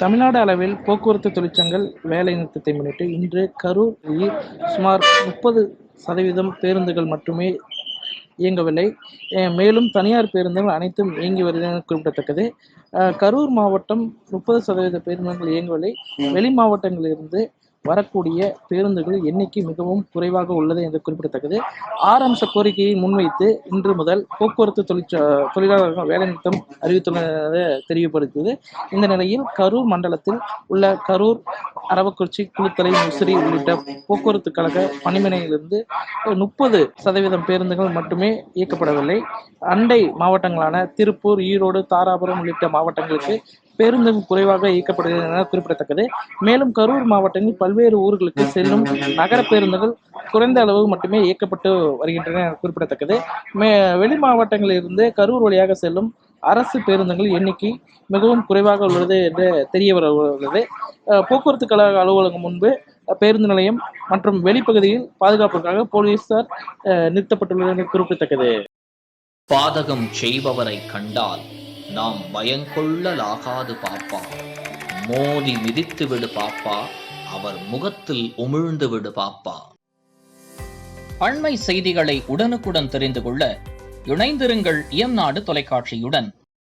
தமிழ்நாடு அளவில் போக்குவரத்து தொழிற்சங்கங்கள் வேலை நிறுத்தத்தை முன்னிட்டு இன்று கரூரில் சுமார் 30% பேருந்துகள் மட்டுமே இயங்கவில்லை. மேலும் தனியார் பேருந்துகள் அனைத்தும் இயங்கி வருகிறது குறிப்பிடத்தக்கது. கரூர் மாவட்டம் 30% பேருந்துகள் இயங்கவில்லை. வெளி மாவட்டங்களிலிருந்து வரக்கூடிய பேருந்துகள் எண்ணிக்கை மிகவும் குறைவாக உள்ளது என்று குறிப்பிடத்தக்கது. 6 அம்ச கோரிக்கையை முன்வைத்து இன்று முதல் போக்குவரத்து தொழிலாளர்கள் வேலைநிறுத்தம் அறிவித்துள்ளது தெரியப்படுகிறது. இந்த நிலையில் கரூர் மண்டலத்தில் உள்ள கரூர், அரவக்குறிச்சி, குளித்தலை, முசிறி உள்ளிட்ட போக்குவரத்து கழக பணிமனையிலிருந்து 30% பேருந்துகள் மட்டுமே இயக்கப்படவில்லை. அண்டை மாவட்டங்களான திருப்பூர், ஈரோடு, தாராபுரம் உள்ளிட்ட மாவட்டங்களுக்கு பேருந்துகள் குறைவாக இயக்கப்படுகிறது என குறிப்பிடத்தக்கது. மேலும் கரூர் மாவட்டத்தில் பல்வேறு ஊர்களுக்கு செல்லும் நகர பேருந்துகள் குறைந்த அளவு மட்டுமே இயக்கப்பட்டு வருகின்றன என குறிப்பிடத்தக்கது. வெளி மாவட்டங்களில் இருந்து கரூர் வழியாக செல்லும் அரசு பேருந்துகள் எண்ணிக்கை மிகவும் குறைவாக உள்ளது என்று தெரிய வருகிறது. போக்குவரத்து கழக அலுவலகம் முன்பு பேருந்து நிலையம் மற்றும் வெளிப்பகுதியில் பாதுகாப்புக்காக போலீசார் நிறுத்தப்பட்டுள்ளது குறிப்பிடத்தக்கது. பாதகம் செய்பவரை கண்டால் நாம் பயங்கொள்ளலாகாது பாப்பா, மோதி மிதித்து விடு பாப்பா, அவர் முகத்தில் உமிழ்ந்து விடு பாப்பா. அண்மை செய்திகளை உடனுக்குடன் தெரிந்து கொள்ள இணைந்திருங்கள் இயம்நாடு தொலைக்காட்சியுடன்.